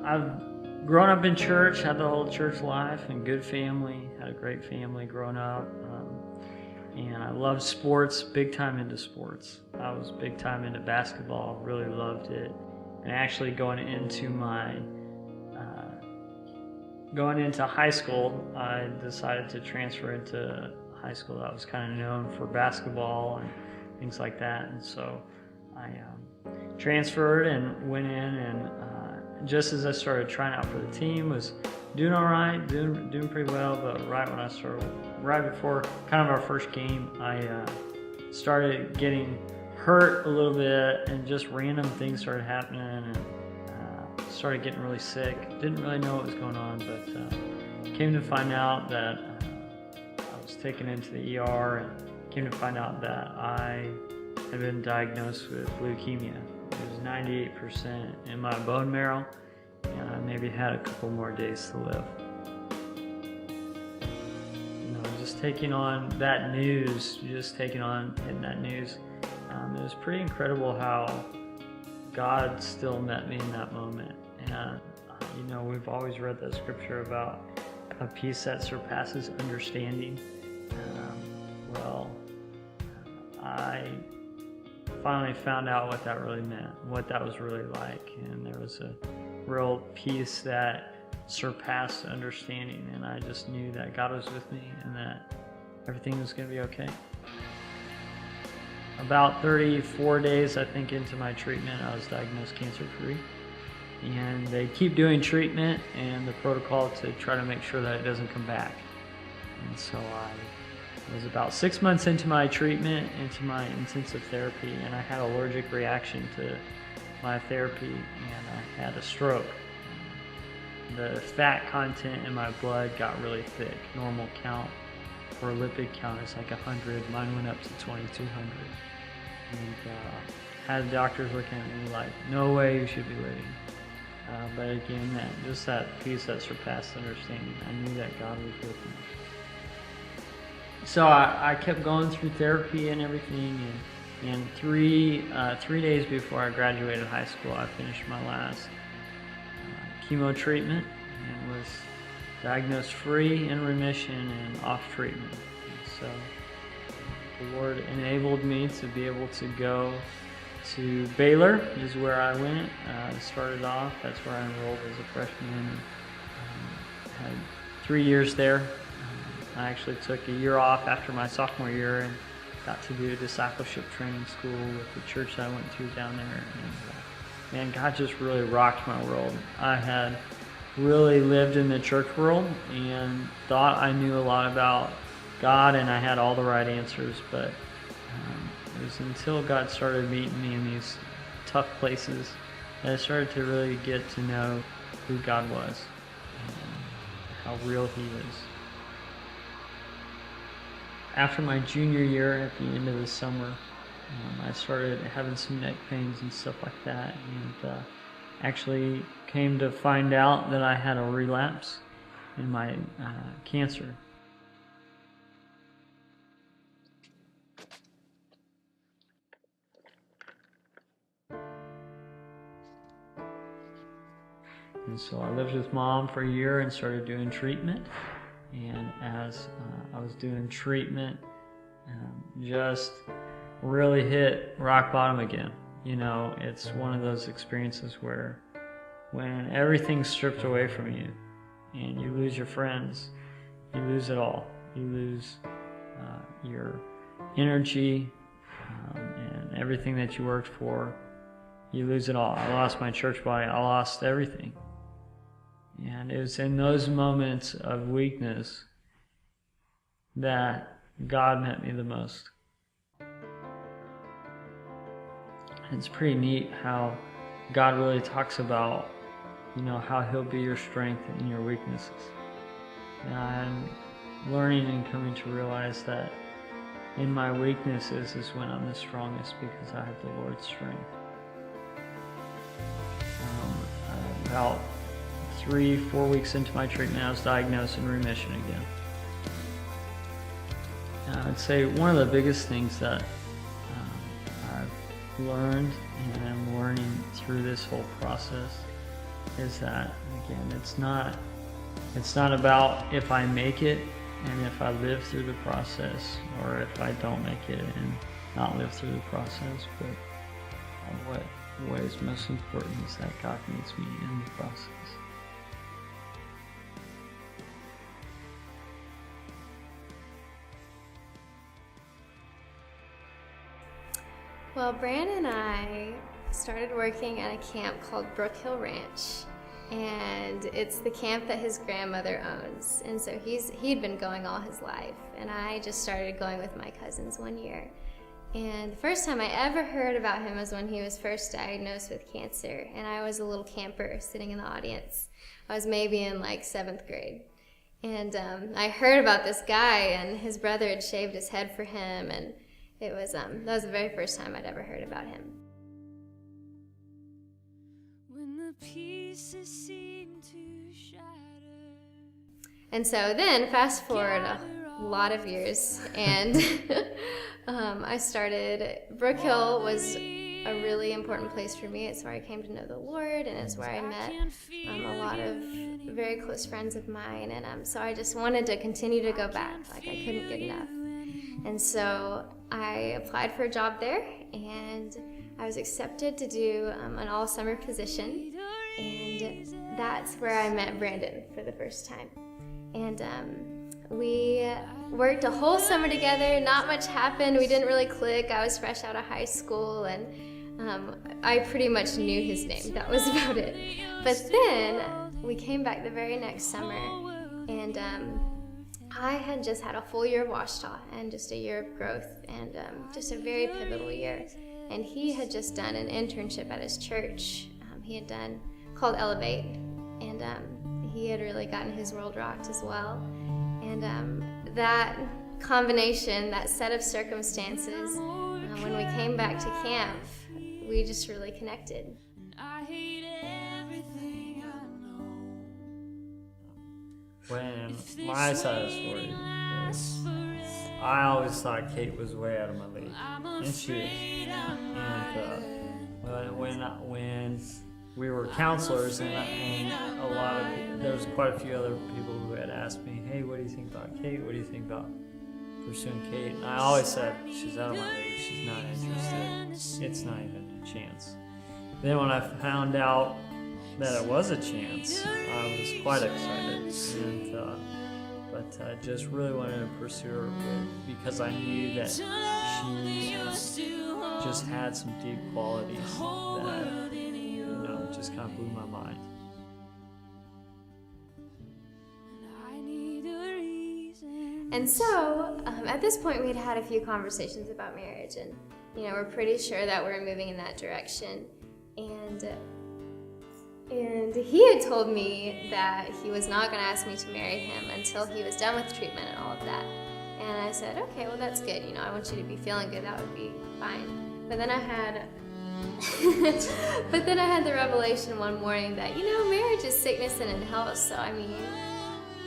I've grown up in church, had the whole church life, and good family, had a great family growing up. And I loved sports, big time into sports. I was big time into basketball, really loved it. And actually going into high school, I decided to transfer into high school that was kind of known for basketball and things like that. And so I transferred and went in, and just as I started trying out for the team, was doing all right, doing pretty well. But right before kind of our first game, I started getting hurt a little bit, and just random things started happening, and started getting really sick. Didn't really know what was going on, but came to find out that I was taken into the ER, and came to find out that I had been diagnosed with leukemia. It was 98% in my bone marrow, and I maybe had a couple more days to live. Just taking on that news, hitting that news, it was pretty incredible how God still met me in that moment. And we've always read that scripture about a peace that surpasses understanding. I finally found out what that really meant, what that was really like, and there was a real peace that surpassed understanding, and I just knew that God was with me and that everything was going to be okay. About 34 days, I think, into my treatment, I was diagnosed cancer-free, and they keep doing treatment and the protocol to try to make sure that it doesn't come back. And so I was about 6 months into my treatment, into my intensive therapy, and I had an allergic reaction to my therapy, and I had a stroke. The fat content in my blood got really thick. Normal count for a lipid count is like 100. Mine went up to 2,200. And had doctors looking at me like, no way you should be living. But again, that peace that surpassed understanding. I knew that God was with me. So I kept going through therapy and everything, and three days before I graduated high school, I finished my last chemo treatment and was diagnosed free, in remission, and off treatment. And so the Lord enabled me to be able to go to Baylor, is where I went. Started off, that's where I enrolled as a freshman. Had 3 years there. I actually took a year off after my sophomore year and got to do a discipleship training school with the church that I went to down there. And man, God just really rocked my world. I had really lived in the church world and thought I knew a lot about God and I had all the right answers, but it was until God started meeting me in these tough places that I started to really get to know who God was and how real He is. After my junior year, at the end of the summer, I started having some neck pains and stuff like that, and actually came to find out that I had a relapse in my cancer. And so I lived with Mom for a year and started doing treatment. And as I was doing treatment, just really hit rock bottom again. It's one of those experiences where when everything's stripped away from you and you lose your friends, you lose it all. You lose your energy and everything that you worked for. You lose it all. I lost my church body. I lost everything. And it was in those moments of weakness that God met me the most. It's pretty neat how God really talks about, how He'll be your strength in your weaknesses. And I'm learning and coming to realize that in my weaknesses is when I'm the strongest, because I have the Lord's strength. About 3-4 weeks into my treatment, I was diagnosed in remission again. And I would say one of the biggest things that I've learned and I'm learning through this whole process is that, again, it's not about if I make it and if I live through the process, or if I don't make it and not live through the process, but what is most important is that God meets me in the process. Well, Brandon and I started working at a camp called Brook Hill Ranch, and it's the camp that his grandmother owns. And so he'd been going all his life, and I just started going with my cousins one year. And the first time I ever heard about him was when he was first diagnosed with cancer, and I was a little camper sitting in the audience. I was maybe in like 7th grade. And I heard about this guy, and his brother had shaved his head for him, and it was that was the very first time I'd ever heard about him. When the pieces seem to shatter. And so then, fast forward a lot of years, and I started. Brook Hill was a really important place for me. It's where I came to know the Lord, and it's where I met a lot of very close friends of mine. And so I just wanted to continue to go back. Like, I couldn't get enough. And so I applied for a job there, and I was accepted to do an all-summer position, and that's where I met Brandon for the first time. And we worked a whole summer together. Not much happened. We didn't really click. I was fresh out of high school, and I pretty much knew his name. That was about it. But then we came back the very next summer, and I had just had a full year of Washita and just a year of growth, and just a very pivotal year. And he had just done an internship at his church. He had done called Elevate, and he had really gotten his world rocked as well. And that combination, that set of circumstances, when we came back to camp, we just really connected. When my side of the story is, I always thought Kate was way out of my league, and she is. And when we were counselors, and a lot of there was quite a few other people who had asked me, "Hey, what do you think about Kate? What do you think about pursuing Kate?" And I always said, "She's out of my league. She's not interested. It's not even a chance." Then when I found out that it was a chance, I was quite excited, but I just really wanted to pursue her because I knew that she just had some deep qualities that just kind of blew my mind. And so at this point we had had a few conversations about marriage, and we're pretty sure that we're moving in that direction. And he had told me that he was not going to ask me to marry him until he was done with treatment and all of that. And I said, okay, well, that's good. I want you to be feeling good. That would be fine. But then I had the revelation one morning that, marriage is sickness and in health. So, I mean,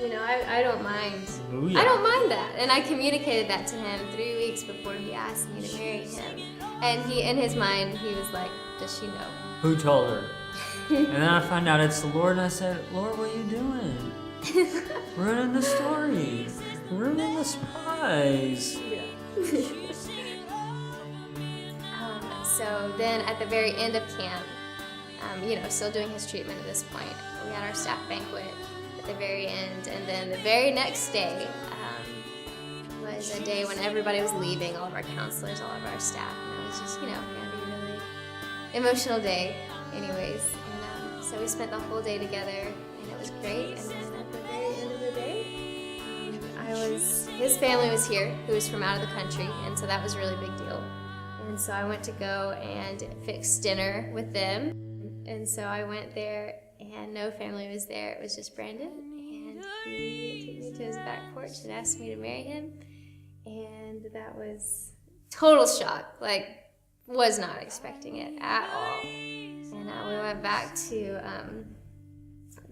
I don't mind. Booyah. I don't mind that. And I communicated that to him 3 weeks before he asked me to marry him. And in his mind, he was like, does she know? Who told her? And then I found out it's the Lord, and I said, Lord, what are you doing? Ruining the story. Ruining the surprise. Yeah. So then at the very end of camp, still doing his treatment at this point, we had our staff banquet at the very end, and then the very next day was a day when everybody was leaving, all of our counselors, all of our staff, and it was just, going to be a really emotional day anyways. And so we spent the whole day together, and it was great. And then at the very end of the day, his family was here, who was from out of the country, and so that was a really big deal. And so I went to go and fix dinner with them. And so I went there, and no family was there. It was just Brandon, and he took me to his back porch and asked me to marry him. And that was total shock, was not expecting it at all. And we went back to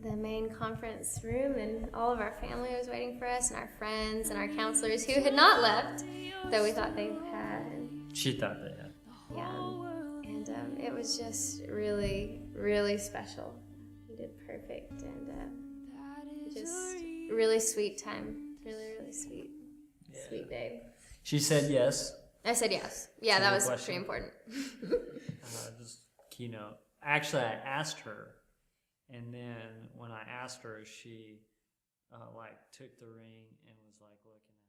the main conference room, and all of our family was waiting for us, and our friends and our counselors who had not left, though we thought they had. She thought they had. Yeah, and it was just really, really special. He and just really sweet time. Really sweet, sweet babe. She said yes. I said yes. Yeah, that was pretty important. Just keynote. Actually, I asked her, and then when I asked her, she like took the ring and was like looking at